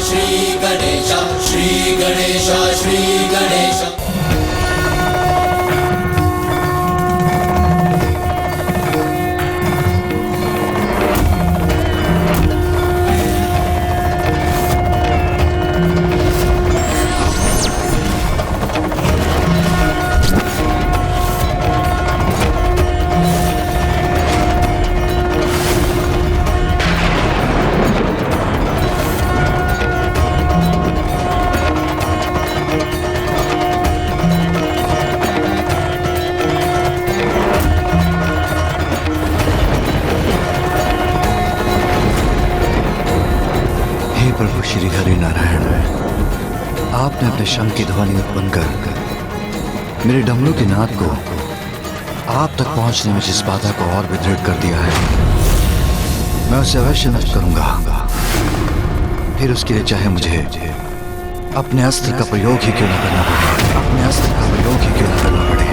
श्री गणेश, श्री गणेश, श्री गणेश। प्रभु श्री हरि नारायण, आपने अपने शंख की ध्वनि उत्पन्न कर मेरे डमरू के नाद को आप तक पहुंचने में जिस बाधा को और भी दृढ़ कर दिया है, मैं उसे अवश्य नष्ट करूंगा। फिर उसके लिए चाहे मुझे अपने अस्त्र का प्रयोग ही क्यों न करना पड़े, अपने अस्त्र का प्रयोग ही क्यों न करना पड़े।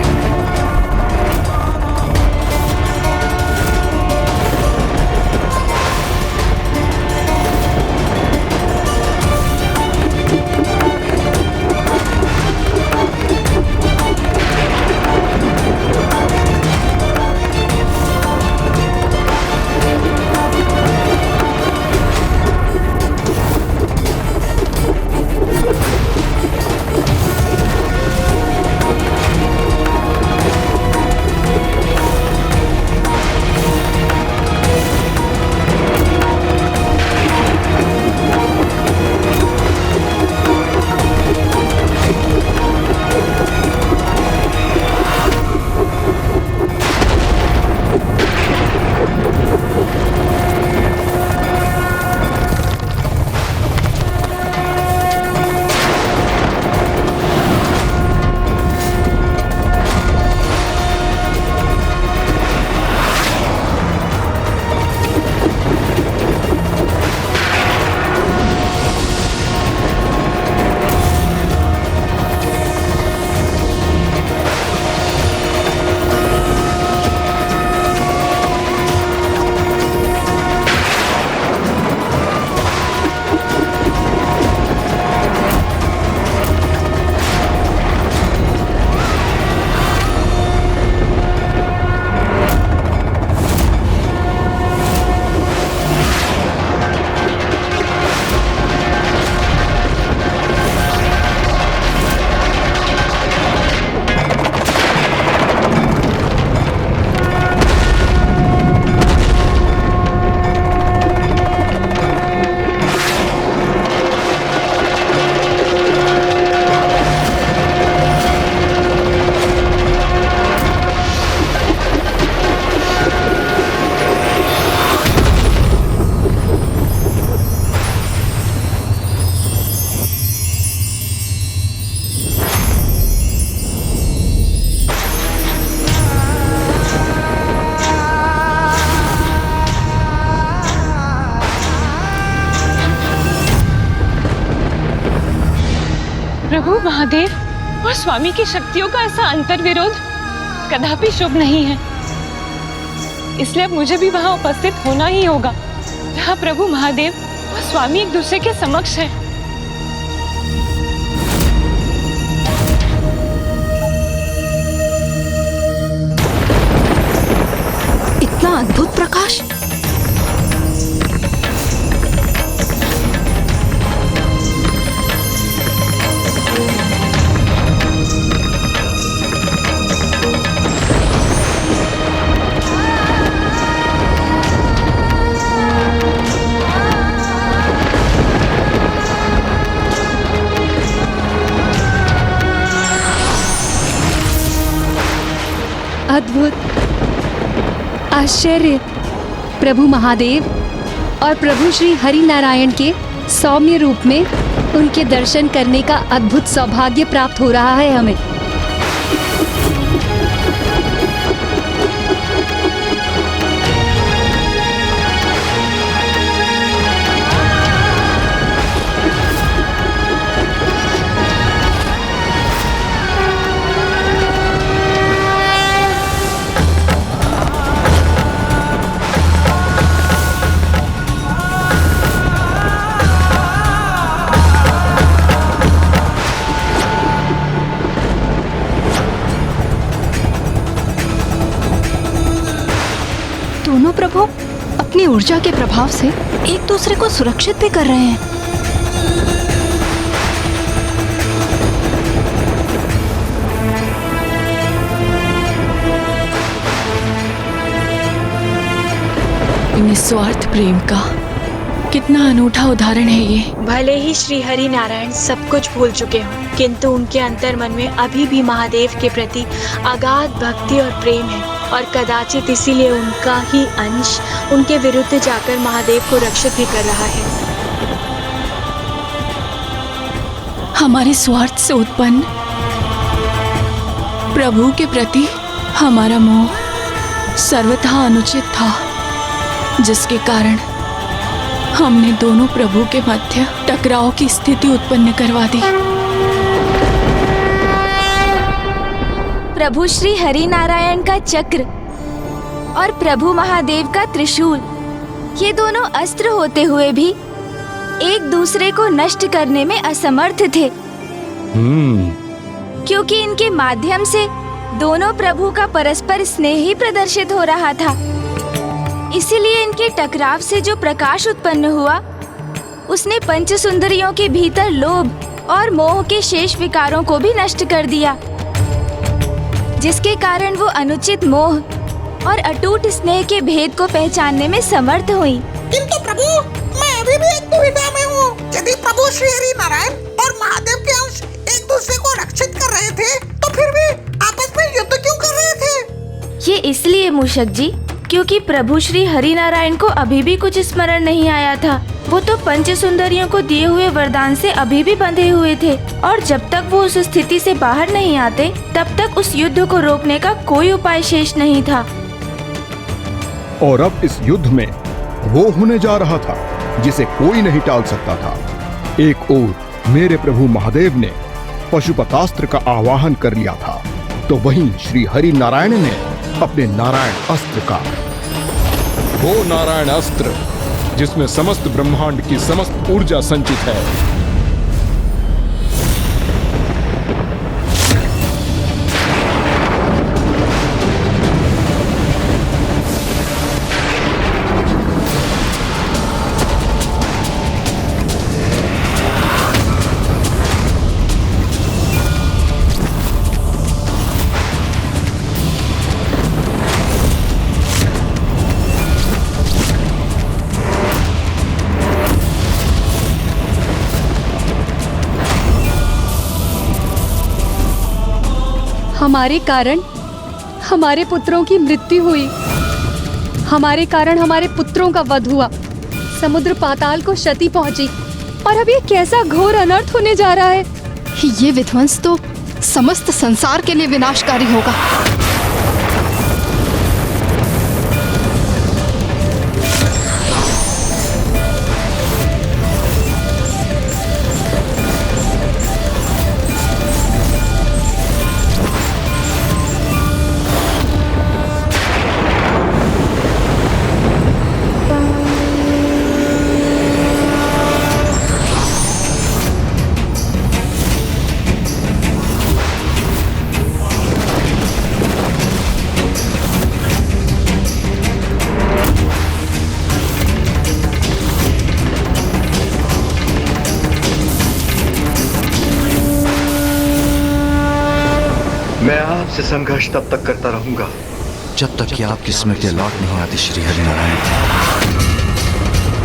प्रभु महादेव और स्वामी की शक्तियों का ऐसा अंतर विरोध कदापि शुभ नहीं है, इसलिए अब मुझे भी वहां उपस्थित होना ही होगा जहां प्रभु महादेव और स्वामी एक दूसरे के समक्ष हैं। इतना अद्भुत प्रकाश! अद्भुत, आश्चर्य! प्रभु महादेव और प्रभु श्री हरि नारायण के सौम्य रूप में उनके दर्शन करने का अद्भुत सौभाग्य प्राप्त हो रहा है हमें। ऊर्जा के प्रभाव से एक दूसरे को सुरक्षित भी कर रहे हैं। निस्वार्थ प्रेम का कितना अनूठा उदाहरण है ये। भले ही श्री हरि नारायण सब कुछ भूल चुके हों, किंतु उनके अंतर मन में अभी भी महादेव के प्रति अगाध भक्ति और प्रेम है, और कदाचित इसीलिए उनका ही अंश उनके विरुद्ध जाकर महादेव को रक्षित भी कर रहा है। हमारे स्वार्थ से उत्पन्न प्रभु के प्रति हमारा मोह सर्वथा अनुचित था, जिसके कारण हमने दोनों प्रभु के मध्य टकराव की स्थिति उत्पन्न करवा दी। प्रभु श्री हरि नारायण का चक्र और प्रभु महादेव का त्रिशूल, ये दोनों अस्त्र होते हुए भी एक दूसरे को नष्ट करने में असमर्थ थे, क्योंकि इनके माध्यम से दोनों प्रभु का परस्पर स्नेह ही प्रदर्शित हो रहा था। इसीलिए इनके टकराव से जो प्रकाश उत्पन्न हुआ, उसने पंच सुंदरियों के भीतर लोभ और मोह के शेष विकारों को भी नष्ट कर दिया, जिसके कारण वो अनुचित मोह और अटूट स्नेह के भेद को पहचानने में समर्थ हुई। किंतु प्रभु, मैं अभी भी एक दुविधा में हूँ। यदि प्रभु श्री हरि नारायण और महादेव के अंश एक दूसरे को रक्षित कर रहे थे, तो फिर भी आपस में युद्ध क्यों कर रहे थे? ये इसलिए मूषक जी, क्योंकि प्रभु श्री हरि नारायण को अभी भी कुछ स्मरण नहीं आया था। वो तो पंच सुंदरियों को दिए हुए वरदान से अभी भी बंधे हुए थे, और जब तक वो उस स्थिति से बाहर नहीं आते, तब तक उस युद्ध को रोकने का कोई उपाय शेष नहीं था। और अब इस युद्ध में वो होने जा रहा था जिसे कोई नहीं टाल सकता था। एक ओर मेरे प्रभु महादेव ने पशुपतास्त्र का आवाहन कर लिया था, तो वहीं श्री हरि नारायण ने अपने नारायण अस्त्र का, वो नारायण अस्त्र जिसमें समस्त ब्रह्मांड की समस्त ऊर्जा संचित है, हमारे कारण हमारे पुत्रों की मृत्यु हुई, हमारे कारण हमारे पुत्रों का वध हुआ, समुद्र पाताल को क्षति पहुंची, और अब ये कैसा घोर अनर्थ होने जा रहा है। ये विध्वंस तो समस्त संसार के लिए विनाशकारी होगा। मैं आपसे संघर्ष तब तक करता रहूंगा जब तक कि आपकी स्मृति लौट नहीं आती श्री हरिनारायण।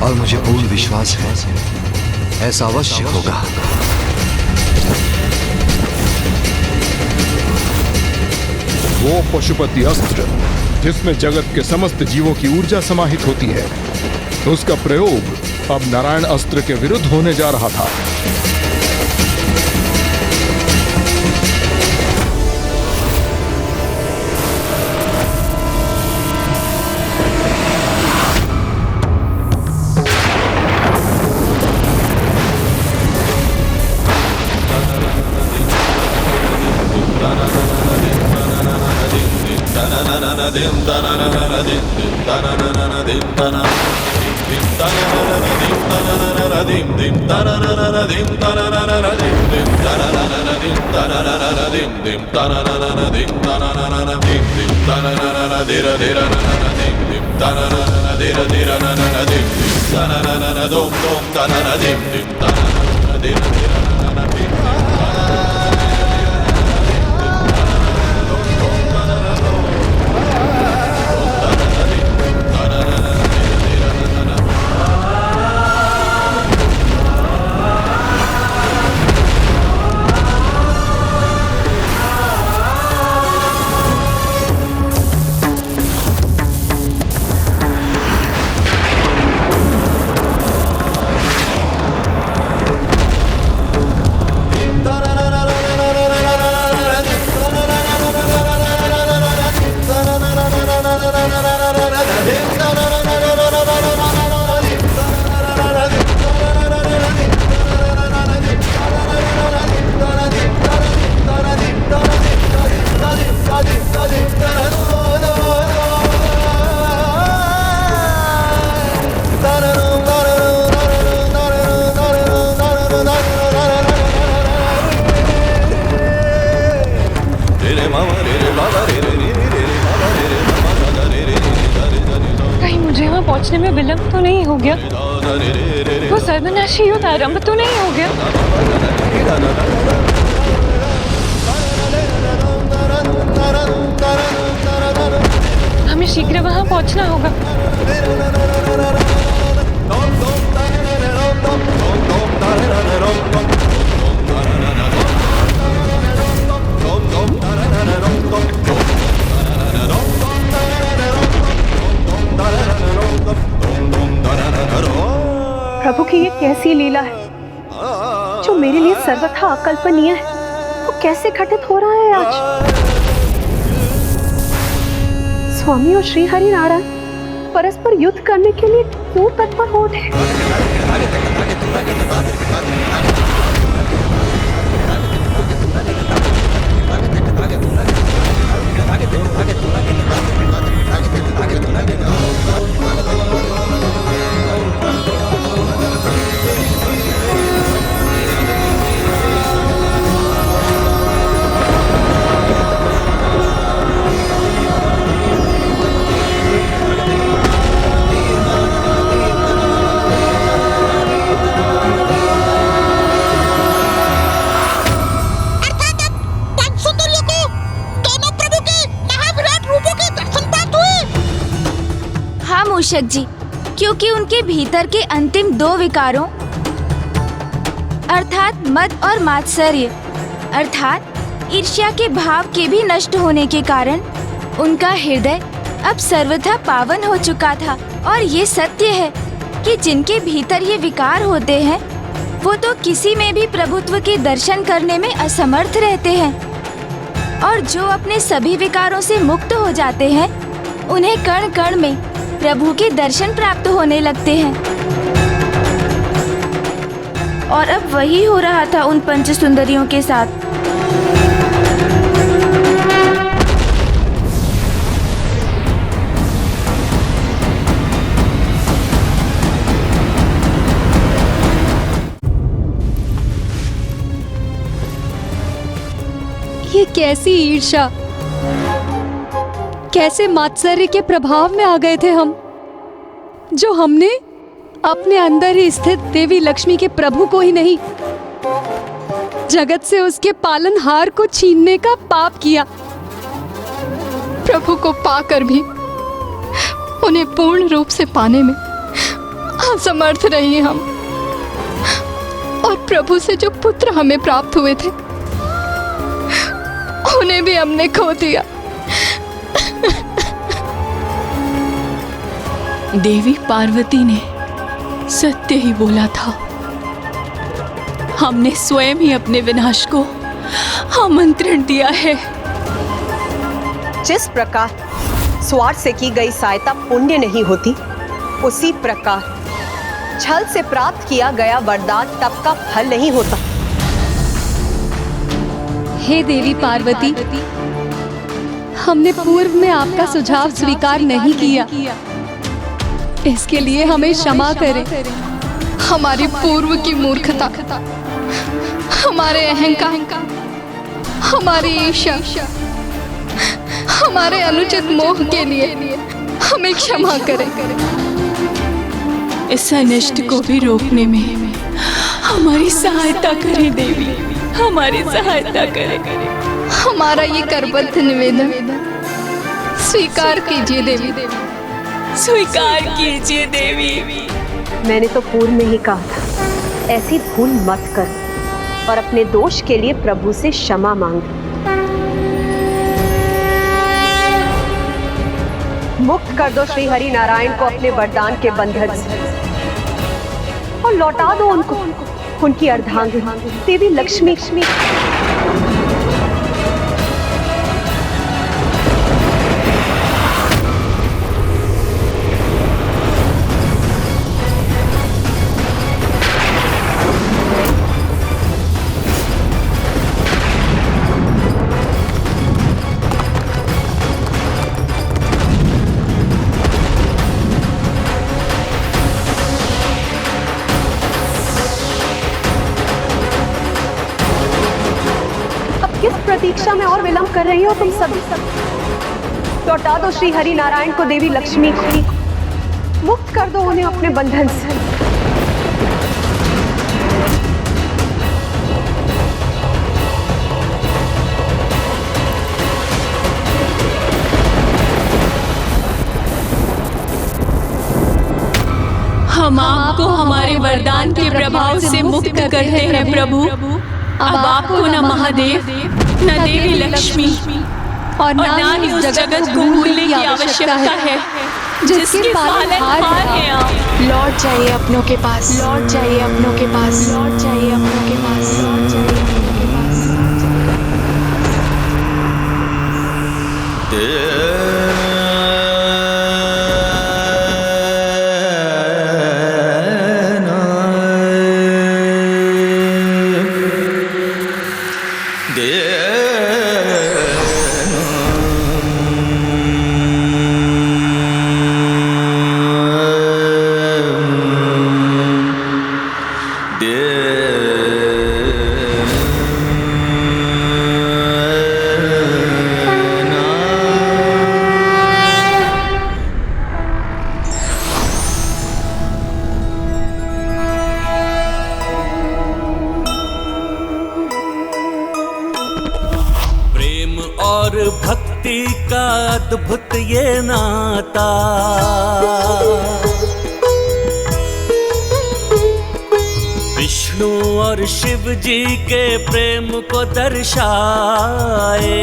और मुझे पूर्ण विश्वास है ऐसा अवश्य होगा। वो पशुपति अस्त्र जिसमें जगत के समस्त जीवों की ऊर्जा समाहित होती है, उसका प्रयोग अब नारायण अस्त्र के विरुद्ध होने जा रहा था। dim कहीं मुझे वहाँ पहुँचने में विलम्ब तो नहीं हो गया? वो सर्वनाशी युद्ध आरंभ तो नहीं हो गया? हमें शीघ्र वहाँ पहुँचना होगा। प्रभु की ये कैसी लीला है जो मेरे लिए सर्वथा अकल्पनीय है, वो कैसे घटित हो रहा है आज। स्वामी और श्री हरि नारायण परस्पर युद्ध करने के लिए क्यों तत्पर हो उठे? मूषक जी, क्योंकि उनके भीतर के अंतिम दो विकारों अर्थात मद और मात्सर्य अर्थात ईर्ष्या के भाव के भी नष्ट होने के कारण उनका हृदय अब सर्वथा पावन हो चुका था। और ये सत्य है कि जिनके भीतर ये विकार होते हैं वो तो किसी में भी प्रभुत्व के दर्शन करने में असमर्थ रहते हैं, और जो अपने सभी विकारों से मुक्त हो जाते हैं उन्हें कण कण में प्रभु के दर्शन प्राप्त होने लगते हैं। और अब वही हो रहा था उन पंच सुंदरियों के साथ। ये कैसी ईर्ष्या, कैसे मात्सर्य के प्रभाव में आ गए थे हम, जो हमने अपने अंदर ही स्थित देवी लक्ष्मी के प्रभु को ही नहीं, जगत से उसके पालनहार को छीनने का पाप किया। प्रभु को पाकर भी उन्हें पूर्ण रूप से पाने में असमर्थ रहे हम, और प्रभु से जो पुत्र हमें प्राप्त हुए थे उन्हें भी हमने खो दिया। देवी पार्वती ने सत्य ही बोला था। हमने स्वयं ही अपने विनाश को आमंत्रण दिया है। जिस प्रकार स्वार्थ से की गई सहायता पुण्य नहीं होती, उसी प्रकार छल से प्राप्त किया गया वरदान तप का फल नहीं होता। हे देवी पार्वती, हमने पूर्व में आपका सुझाव स्वीकार नहीं किया, इसके लिए हमें क्षमा करें। हमारी पूर्व की मूर्खता, हमारे अहंकार, हमारी ईर्ष्या, हमारे अनुचित मोह के लिए हमें क्षमा करें। इस अनिष्ट को भी रोकने में हमारी सहायता करें देवी, हमारी सहायता करें। हमारा ये करबद्ध निवेदन स्वीकार कीजिए देवी, स्वीकार कीजिए देवी। मैंने तो पूर्व में ही कहा था, ऐसी भूल मत कर और अपने दोष के लिए प्रभु से क्षमा मांग। मुक्त कर दो श्री हरि नारायण को अपने वरदान के बंधन से और लौटा दो उनको उनकी अर्धांगिनी देवी लक्ष्मी। प्रतीक्षा में और विलंब कर रही हो तुम सभी। लौटा दो श्री हरि नारायण को देवी लक्ष्मी, मुक्त कर दो उन्हें अपने बंधन से। हम आपको हमारे वरदान के प्रभाव से मुक्त करते हैं प्रभु। अब आपको न महादेव न देवी लक्ष्मी और न ही उस जगत को भूलने की आवश्यकता है जिसके पालनहार हैं आप। लौट जाइए अपनों के पास, लौट जाइए अपनों के पास, लौट जाइए अपनों के पास, लौट जाइए अपनों के पास। भक्ति का अद्भुत ये नाता, विष्णु और शिव जी के प्रेम को दर्शाए।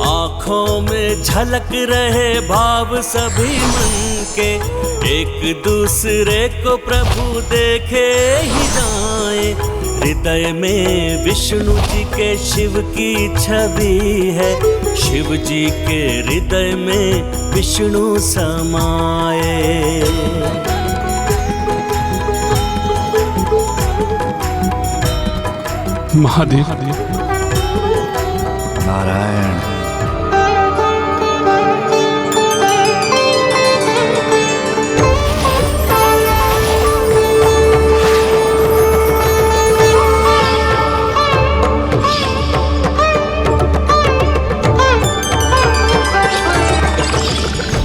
आँखों में झलक रहे भाव सभी मन के, एक दूसरे को प्रभु देखे ही जाए। हृदय में विष्णु जी के शिव की छवि है, शिव जी के हृदय में विष्णु समाए। महादेव नारायण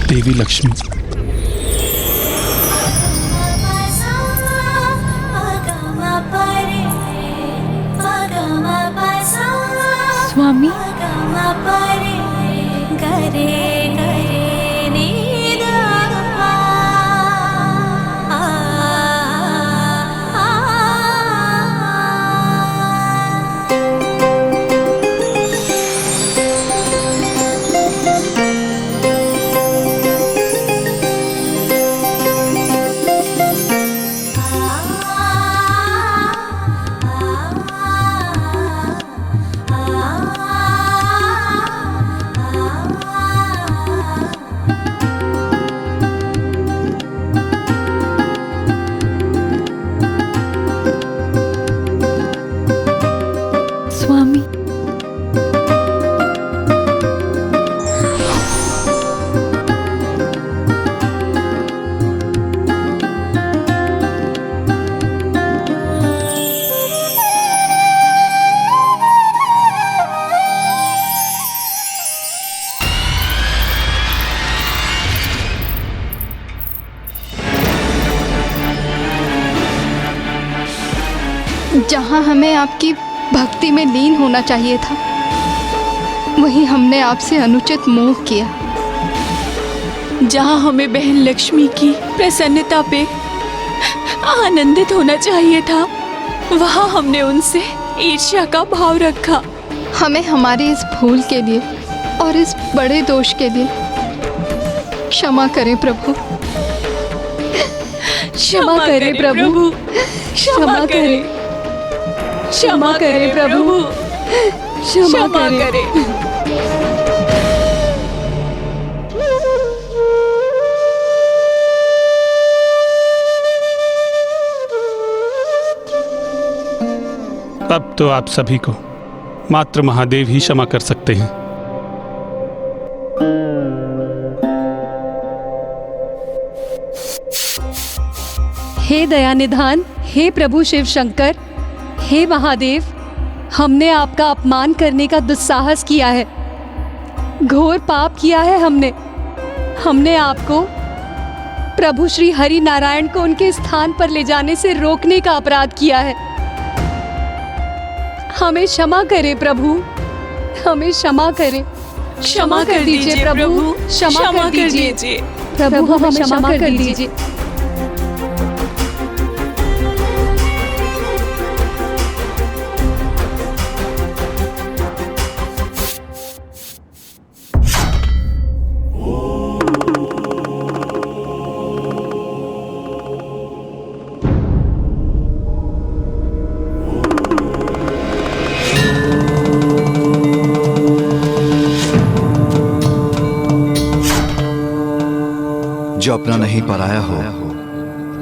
देवी लक्ष्मी। स्वामी जहाँ हमें आपकी भक्ति में लीन होना चाहिए था, वहीं हमने आपसे अनुचित मोह किया। जहाँ हमें बहन लक्ष्मी की प्रसन्नता पे आनंदित होना चाहिए था, वहाँ हमने उनसे ईर्ष्या का भाव रखा। हमें हमारी इस भूल के लिए और इस बड़े दोष के लिए क्षमा करें प्रभु। क्षमा करें प्रभु, क्षमा करें, क्षमा करें प्रभु, क्षमा करें। अब तो आप सभी को मात्र महादेव ही क्षमा कर सकते हैं। हे दयानिधान, हे प्रभु शिव शंकर, हे महादेव, हमने आपका अपमान करने का दुस्साहस किया है, घोर पाप किया है। हमने आपको प्रभु श्री हरि नारायण को उनके स्थान पर ले जाने से रोकने का अपराध किया है। हमें क्षमा करें प्रभु, हमें क्षमा करें। क्षमा कर दीजिए प्रभु, क्षमा कर दीजिए प्रभु, हमें क्षमा कर दीजिए। जो अपना नहीं पराया हो,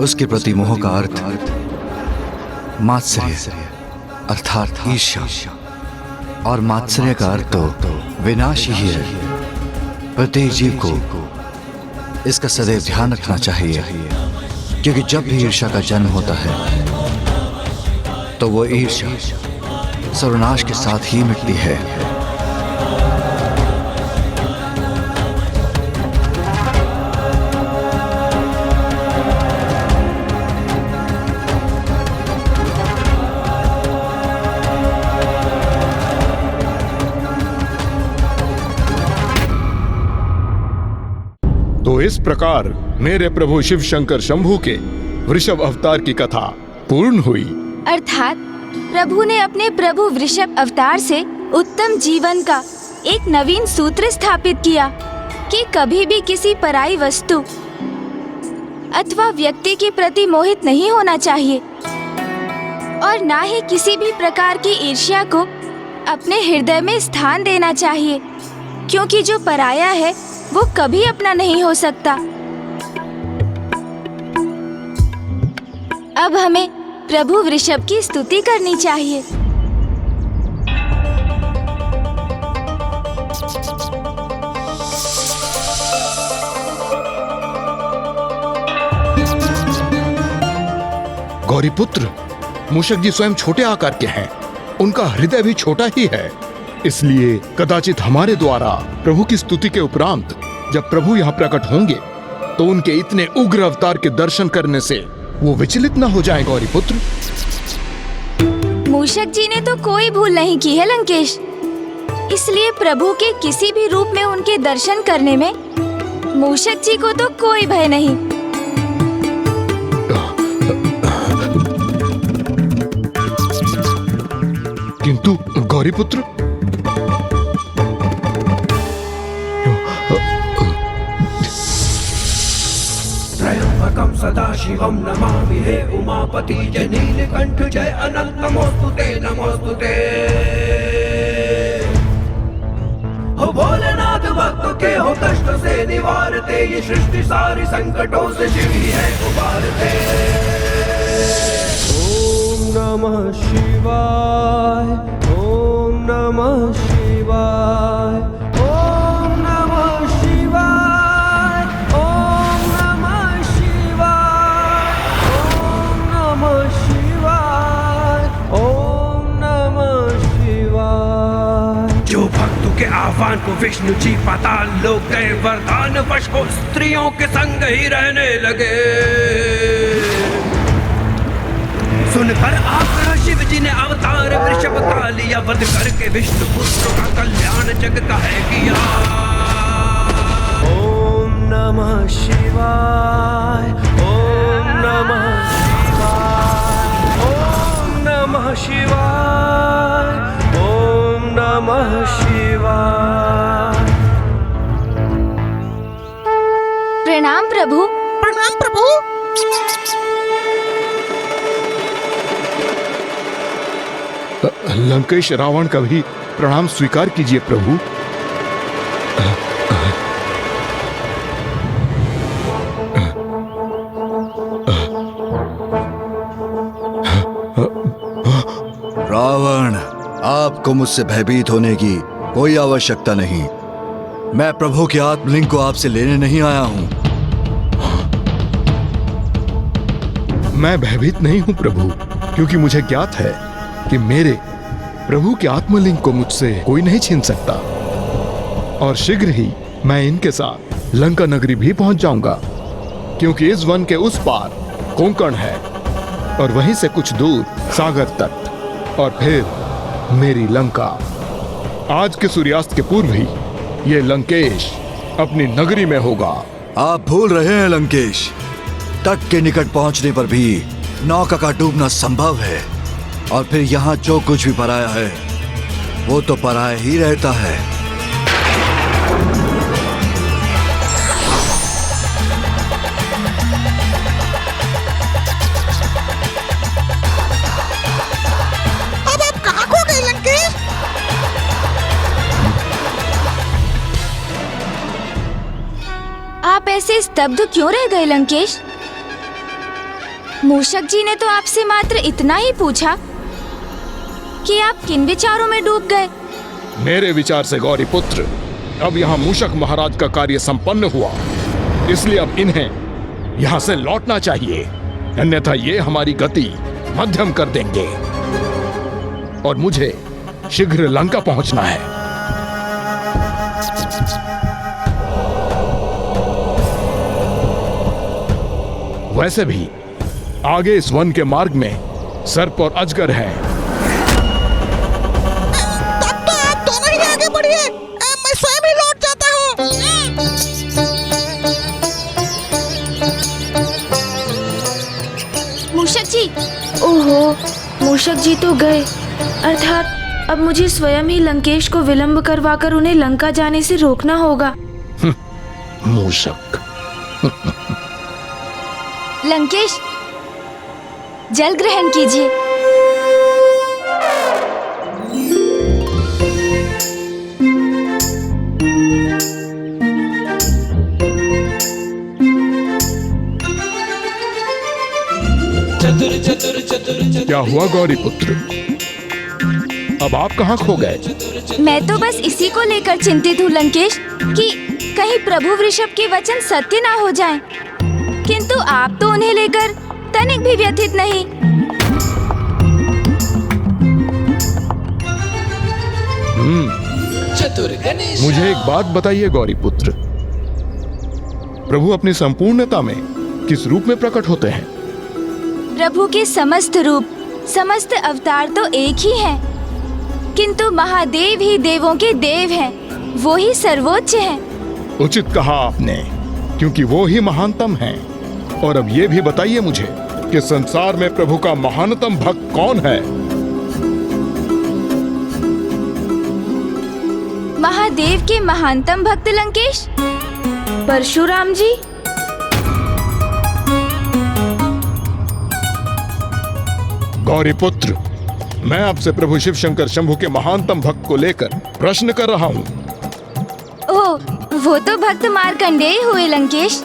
उसके प्रति मोह का अर्थ मात्सर्य अर्थात ईर्ष्या, और मात्सर्य का अर्थ तो विनाश ही है। प्रत्येक जीव को इसका सदैव ध्यान रखना चाहिए, क्योंकि जब भी ईर्ष्या का जन्म होता है तो वो ईर्ष्या सर्वनाश के साथ ही मिटती है। तो इस प्रकार मेरे प्रभु शिव शंकर शंभू के वृषभ अवतार की कथा पूर्ण हुई। अर्थात प्रभु ने अपने प्रभु वृषभ अवतार से उत्तम जीवन का एक नवीन सूत्र स्थापित किया कि कभी भी किसी पराई वस्तु अथवा व्यक्ति के प्रति मोहित नहीं होना चाहिए, और ना ही किसी भी प्रकार की ईर्ष्या को अपने हृदय में स्थान देना चाहिए, क्योंकि जो पराया है वो कभी अपना नहीं हो सकता। अब हमें प्रभु वृषभ की स्तुति करनी चाहिए। गौरीपुत्र, मूषक जी स्वयं छोटे आकार के हैं, उनका हृदय भी छोटा ही है, इसलिए कदाचित हमारे द्वारा प्रभु की स्तुति के उपरांत जब प्रभु यहाँ प्रकट होंगे तो उनके इतने उग्र अवतार के दर्शन करने से वो विचलित न हो जाए। गौरीपुत्र, मूषक जी ने तो कोई भूल नहीं की है लंकेश, इसलिए प्रभु के किसी भी रूप में उनके दर्शन करने में मूषक जी को तो कोई भय नहीं। किंतु गौरीपुत्र, त्र्यंबकं सदाशिवं नमामि हे उमापति जय नीलकंठ जय अनंत नमोस्तुते नमोस्तुते। हो भोलेनाथ भक्त के हो कष्ट से निवारते, ये सृष्टि सारी संकटों से शिव ही है उबारते। ओम नमः शिवाय, ओम नमः शिवाय, ओम नमः शिवाय, ओम नमः शिवाय, ओम नमः शिवाय, ओम नमः शिवाय। जो भक्तों के आह्वान को विष्णु जी पाताल लोक गए वरदान वश हो, स्त्रियों के संग ही रहने लगे। सुनकर आकर शिव जी वृषभ कालिया वध करके विष्णु पुत्र का कल्याण जग का है किया। ओम नमः शिवाय, ओम नमः शिवाय, ओम नमः शिवाय, ओम नमः शिवाय। प्रणाम प्रभु। प्रणाम प्रभु। लंकेश रावण का भी प्रणाम स्वीकार कीजिए प्रभु। रावण, आपको मुझसे भयभीत होने की कोई आवश्यकता नहीं। मैं प्रभु के आत्मलिंग को आपसे लेने नहीं आया हूं। मैं भयभीत नहीं हूं प्रभु, क्योंकि मुझे ज्ञात है कि मेरे प्रभु के आत्मलिंग को मुझसे कोई नहीं छीन सकता। और शीघ्र ही मैं इनके साथ लंका नगरी भी पहुंच जाऊंगा, क्योंकि इस वन के उस पार कोंकण है और वहीं से कुछ दूर सागर तट, और फिर मेरी लंका। आज के सूर्यास्त के पूर्व ही ये लंकेश अपनी नगरी में होगा। आप भूल रहे हैं लंकेश, तट के निकट पहुंचने पर भी नौका का डूबना संभव है, और फिर यहाँ जो कुछ भी पराया है वो तो पराया ही रहता है। अब आप कहाँ खो गए लंकेश? आप ऐसे स्तब्ध क्यों रह गए लंकेश? मूषक जी ने तो आपसे मात्र इतना ही पूछा कि आप किन विचारों में डूब गए। मेरे विचार से गौरी पुत्र, अब यहाँ मूषक महाराज का कार्य संपन्न हुआ, इसलिए अब इन्हें यहाँ से लौटना चाहिए, अन्यथा ये हमारी गति मध्यम कर देंगे और मुझे शीघ्र लंका पहुंचना है। वैसे भी आगे इस वन के मार्ग में सर्प और अजगर हैं। तब तो आप दोनों ही आगे बढ़िए, मैं स्वयं ही लौट जाता हूँ। मूषक जी, ओहो, मूषक जी तो गए। अर्थात अब मुझे स्वयं ही लंकेश को विलंब करवाकर उन्हें लंका जाने से रोकना होगा। मूषक। लंकेश, जल ग्रहण कीजिए। क्या हुआ गौरी पुत्र, अब आप कहाँ खो गए? मैं तो बस इसी को लेकर चिंतित हूँ लंकेश, कि कहीं प्रभु वृषभ के वचन सत्य ना हो जाएं। किंतु आप तो उन्हें लेकर तनिक भी व्यथित नहीं। मुझे एक बात बताइए गौरी पुत्र, प्रभु अपनी संपूर्णता में किस रूप में प्रकट होते हैं? प्रभु के समस्त रूप, समस्त अवतार तो एक ही हैं, किंतु महादेव ही देवों के देव हैं, वो ही सर्वोच्च हैं। उचित कहा आपने, क्योंकि वो ही महानतम हैं। और अब ये भी बताइए मुझे कि संसार में प्रभु का महानतम भक्त कौन है? महादेव के महानतम भक्त लंकेश, परशुराम जी। गौरी पुत्र, मैं आपसे प्रभु शिव शंकर शंभु के महानतम भक्त को लेकर प्रश्न कर रहा हूँ। ओह, वो तो भक्त मार्कंडेय हुए लंकेश।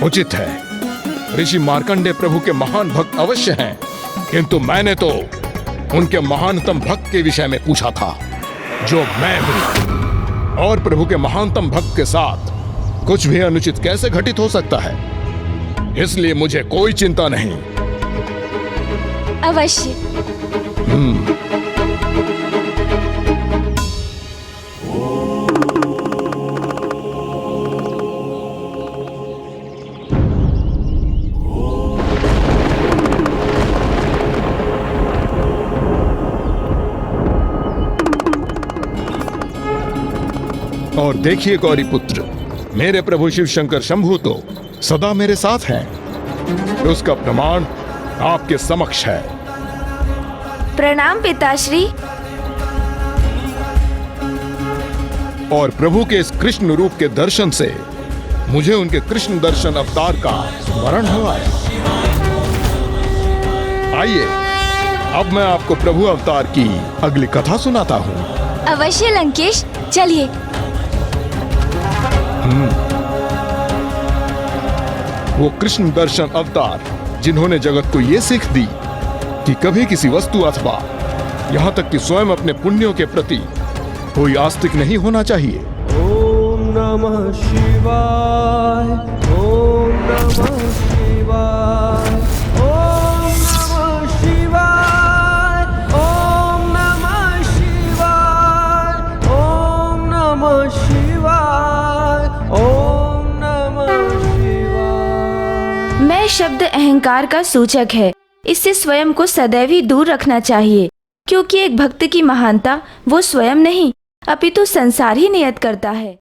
उचित है, ऋषि मार्कंडेय प्रभु के महान भक्त अवश्य हैं, किंतु मैंने तो उनके महानतम भक्त के विषय में पूछा था, जो मैं हूँ। और प्रभु के महानतम भक्त के साथ कुछ भी अनुचित कैसे घटित हो सकता है? इसलिए मुझे कोई चिंता नहीं। अवश्य। और देखिए गौरी पुत्र, मेरे प्रभु शिव शंकर शंभु तो सदा मेरे साथ हैं। उसका प्रमाण आपके समक्ष है। प्रणाम पिताश्री। और प्रभु के इस कृष्ण रूप के दर्शन से मुझे उनके कृष्ण दर्शन अवतार का स्मरण हुआ है। आइए, अब मैं आपको प्रभु अवतार की अगली कथा सुनाता हूँ। अवश्य लंकेश, चलिए। वो कृष्ण दर्शन अवतार जिन्होंने जगत को ये सीख दी कि कभी किसी वस्तु अथवा यहाँ तक कि स्वयं अपने पुण्यों के प्रति कोई आस्तिक नहीं होना चाहिए। ओम नमः शिवाय, ओम नमः शिवाय, ओम नमः शिवाय, ओम नमः शिवाय, ओम नमः शिवाय, ओम नमः शिवाय। मैं शब्द अहंकार का सूचक है, इससे स्वयं को सदैव ही दूर रखना चाहिए, क्योंकि एक भक्त की महानता वो स्वयं नहीं अपितु संसार ही नियत करता है।